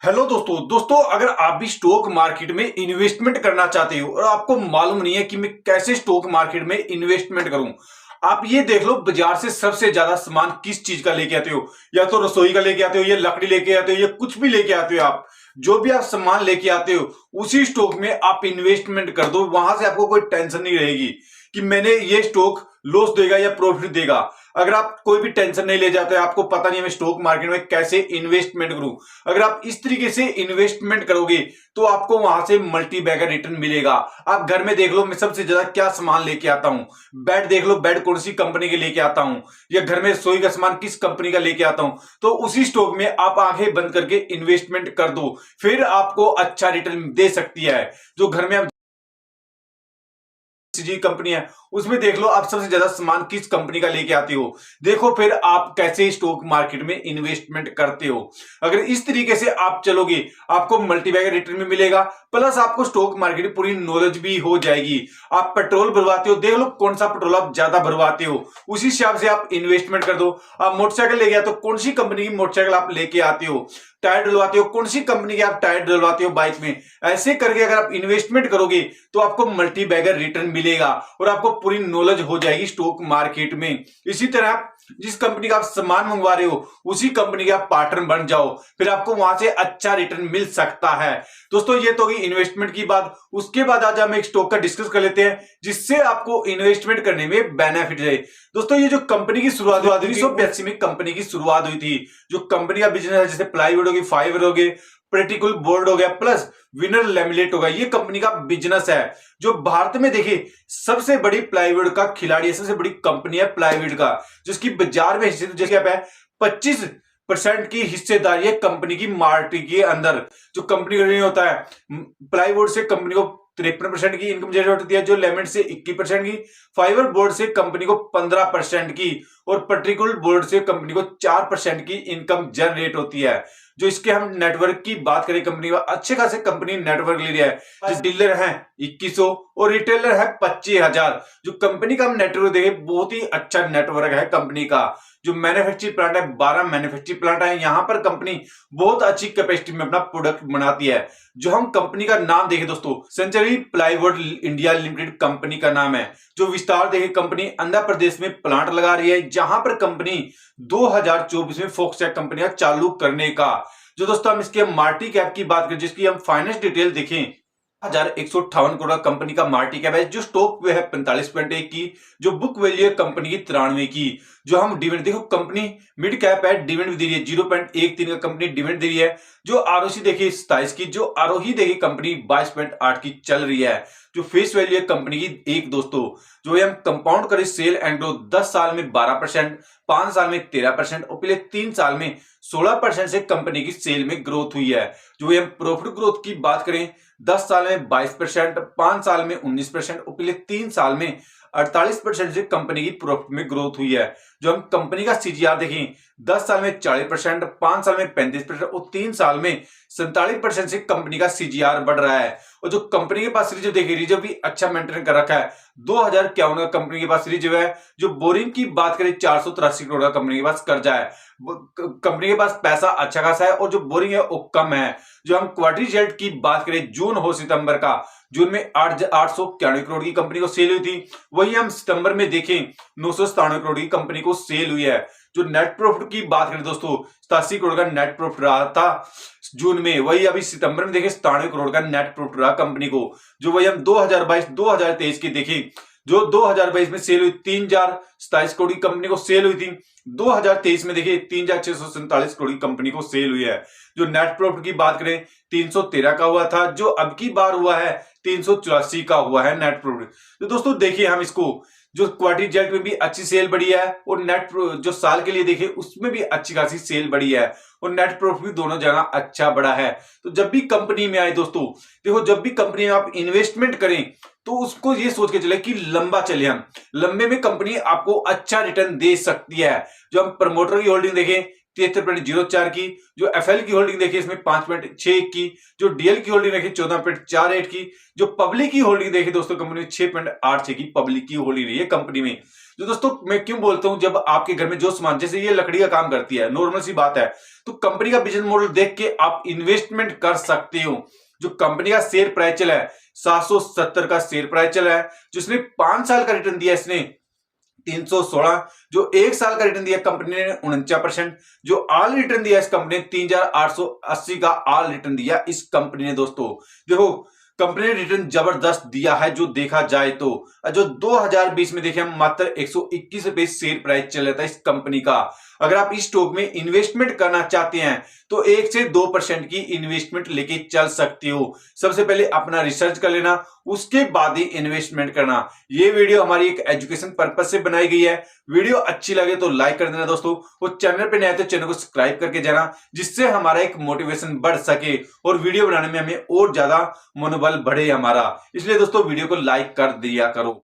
Hello दोस्तों अगर आप भी स्टॉक मार्केट में इन्वेस्टमेंट करना चाहते हो और आपको मालूम नहीं है कि मैं कैसे स्टॉक मार्केट में इन्वेस्टमेंट करूं। आप ये देख लो बाजार से सबसे ज्यादा सामान किस चीज का लेके आते हो। या तो रसोई का लेके आते हो, या लकड़ी लेके आते हो, या कुछ भी लेके आते हो। आप जो भी आप सामान लेके आते हो उसी स्टॉक में आप इन्वेस्टमेंट कर दो। वहां से आपको कोई टेंशन नहीं रहेगी कि मैंने ये स्टॉक लॉस देगा या प्रॉफिट देगा। अगर आप कोई भी टेंशन नहीं ले जाते, आपको पता नहीं है मैं स्टॉक मार्केट में कैसे इन्वेस्टमेंट करूं, अगर आप इस तरीके से इन्वेस्टमेंट करोगे तो आपको वहां से मल्टी बैगर रिटर्न मिलेगा। आप घर में देख लो मैं सबसे ज्यादा क्या सामान लेके आता हूं। बेड देख लो, बेड कौन सी कंपनी के लेके आता हूं, या घर में रसोई का सामान किस कंपनी का लेके आता हूं। तो उसी स्टॉक में आप आंखें बंद करके इन्वेस्टमेंट कर दो, फिर आपको अच्छा रिटर्न दे सकती है। जो घर में आप जी कंपनी है उसमें देख लो आप सबसे ज्यादा सामान किस कंपनी का लेके आते हो, देखो फिर आप कैसे स्टॉक मार्केट में इन्वेस्टमेंट करते हो। अगर इस तरीके से आप चलोगे आपको मल्टीबैगर रिटर्न में मिलेगा, प्लस आपको स्टॉक मार्केट की पूरी नॉलेज भी हो जाएगी। आप पेट्रोल भरवाते हो, देख लो कौन सा पेट्रोल आप ज्यादा भरवाते हो, उसी हिसाब से आप इन्वेस्टमेंट कर दो। आप मोटरसाइकिल लेके आते हो, कौन सी कंपनी की मोटरसाइकिल आप लेके आते हो, टायर डलवाते हो, कौन सी कंपनी के आप टायर डलवाते हो बाइक में। ऐसे करके अगर आप इन्वेस्टमेंट करोगे तो आपको मल्टी बैगर रिटर्न मिलेगा और आपको पूरी नॉलेज हो जाएगी स्टॉक मार्केट में। इसी तरह आप जिस कंपनी का आप सामान मंगवा रहे हो उसी कंपनी के आप पार्टनर बन जाओ, फिर आपको वहां से अच्छा रिटर्न मिल सकता है। दोस्तों ये तो होगी इन्वेस्टमेंट की बात। उसके बाद आज हम एक स्टॉक का डिस्कस कर लेते हैं जिससे आपको इन्वेस्टमेंट करने में बेनिफिट है। दोस्तों ये जो कंपनी की शुरुआत 1982 में कंपनी की शुरुआत हुई थी। जो कंपनी का बिजनेस है जैसे प्लाईवुड होगी, फाइबर हो गए, पर्टिकुलर बोर्ड हो गया, प्लस विनर लेमिनेट होगा, ये कंपनी का बिजनेस है। जो भारत में देखिए सबसे बड़ी प्लाईवुड का खिलाड़ी है, सबसे बड़ी कंपनी है प्लाईवुड का, जिसकी बाजार में हिस्से है 25% की हिस्सेदारी है कंपनी की मार्केट के अंदर। जो कंपनी का होता है प्लाईवुड से कंपनी को 53% की इनकम जनरेट होती है, जो लेमिनेट से 21% की, फाइबर बोर्ड से कंपनी को 15% की, और पर्टिकुलर बोर्ड से कंपनी को 4% की इनकम जनरेट होती है। जो इसके हम नेटवर्क की बात करें कंपनी का, अच्छे खासे कंपनी नेटवर्क ले रही है। डीलर है 2100 और रिटेलर है 25,000। जो कंपनी का हम नेटवर्क देखें बहुत ही अच्छा नेटवर्क है कंपनी का। जो मैन्युफैक्चरिंग प्लांट है 12 मैन्युफैक्चरिंग प्लांट है, यहां पर कंपनी बहुत अच्छी कैपेसिटी में अपना प्रोडक्ट बनाती है। जो हम कंपनी का नाम देखें दोस्तों, Century Plywood India Limited company का नाम है। जो विस्तार देखें कंपनी आंध्र प्रदेश में प्लांट लगा रही है, जहां पर कंपनी 2024 में फोकस है कंपनियां चालू करने का। जो दोस्तों हम इसके मार्केट कैप की बात करें, जिसकी हम फाइनेंस डिटेल देखें, 1158 करोड़ कंपनी का मार्केट कैप है। जो स्टॉक पे है 45.1 की, जो बुक वैल्यू है कंपनी की 93 की। जो हम डिविडेंड देखो कंपनी मिड कैप है, डिविडेंड दे रही है 0.13 का कंपनी डिविडेंड दे रही है। जो आरओसी देखिए 27 की, जो आरओई देखिए कंपनी 22.8 की चल रही है। जो फेस वैल्यू है कंपनी की एक दोस्तों, जो हम कंपाउंड करें सेल एंड ग्रोथ 10 साल में 12%, 5 साल में 13% और पिछले 3 साल में 16% से कंपनी की सेल में ग्रोथ हुई है। जो हम प्रॉफिट ग्रोथ की बात करें 10 साल में 22%, 5 साल में 19% और पिछले 3 साल में 48% से कंपनी की प्रॉफिट में ग्रोथ हुई है। जो हम कंपनी का सीजीआर देखें 10 साल में 40%, 5 साल में 35% और 3 साल में 47% से कंपनी का सीजीआर बढ़ रहा है। और जो कंपनी के पास रिजर्व देखिए, रिजर्व भी अच्छा मेंटेन कर रखा है। 2051 का कंपनी के पास रिजर्व है। जो बोरिंग की बात करें 483 करोड़ का कंपनी के पास कर्जा है। कंपनी के पास पैसा अच्छा खासा है और जो बोरिंग है वो कम है। जो हम क्वार्टरली रिजल्ट की बात करें जून हो सितंबर का, जून में 891 करोड़ की कंपनी को सेल हुई थी। वही हम सितंबर में देखें 997 करोड़ की कंपनी को सेल हुई है। जो नेट प्रॉफिट की बात करें दोस्तों 87 करोड़ का नेट प्रॉफिट रहा था जून में, वही अभी सितंबर में देखें 97 करोड़ का नेट प्रॉफिट रहा कंपनी को। जो वही हम 2022-2023 की देखें, जो 2022 में सेल हुई 3027 करोड़ की कंपनी को सेल हुई थी, 2023 में देखिए 3647 करोड़ की कंपनी को सेल हुई है। जो नेट प्रॉफिट की बात करें 313 का हुआ था, जो अब की बार हुआ है 384 का हुआ है नेट प्रॉफिट। तो दोस्तों देखिए हम इसको, जो क्वार्टरली रिजल्ट में भी अच्छी सेल बढ़ी है और नेट जो साल के लिए देखिए उसमें भी अच्छी खासी सेल बढ़ी है और नेट प्रॉफिट भी दोनों जगह अच्छा बढ़ा है। तो जब भी कंपनी में आए दोस्तों, देखो जब भी कंपनी में आप इन्वेस्टमेंट करें तो उसको ये सोच के चले कि लंबा चले, हम लंबे में कंपनी आपको अच्छा रिटर्न दे सकती है। जो हम प्रमोटर की होल्डिंग देखें 73.04 की, जो एफएल की होल्डिंग देखिए इसमें 5.61 की, जो डीएल की होल्डिंग देखिए 14.48 की, जो पब्लिक की होल्डिंग देखिए दोस्तों कंपनी में 6.86 की पब्लिक की होल्डिंग रही है कंपनी में। जो दोस्तों मैं क्यों बोलता हूं, जब आपके घर में जो सामान, जैसे ये लकड़ी का काम करती है, नॉर्मल सी बात है, तो कंपनी का बिजनेस मॉडल देख के आप इन्वेस्टमेंट कर सकते हो। जो कंपनी का शेयर प्राइस चला है 770 का शेयर प्राइस चला है, जिसने 5 साल का रिटर्न दिया इसने 316, जो 1 साल का रिटर्न दिया कंपनी ने 49%, जो ऑल रिटर्न दिया इस कंपनी ने 3880 का ऑल रिटर्न दिया इस कंपनी ने। दोस्तों देखो कंपनी ने रिटर्न जबरदस्त दिया है जो देखा जाए तो। जो 2020 में देखे हम मात्र 121 रुपए शेयर प्राइस चल रहा था इस कंपनी का। अगर आप इस स्टॉक में इन्वेस्टमेंट करना चाहते हैं तो 1 से 2% की इन्वेस्टमेंट लेके चल सकते हो। सबसे पहले अपना रिसर्च कर लेना, उसके बाद ही इन्वेस्टमेंट करना। ये वीडियो हमारी एक एजुकेशन पर्पज से बनाई गई है। वीडियो अच्छी लगे तो लाइक कर देना दोस्तों, और चैनल पे नए तो चैनल को सब्सक्राइब करके जाना, जिससे हमारा एक मोटिवेशन बढ़ सके और वीडियो बनाने में हमें और ज्यादा मनोबल बढ़े हमारा। इसलिए दोस्तों वीडियो को लाइक कर दिया करो।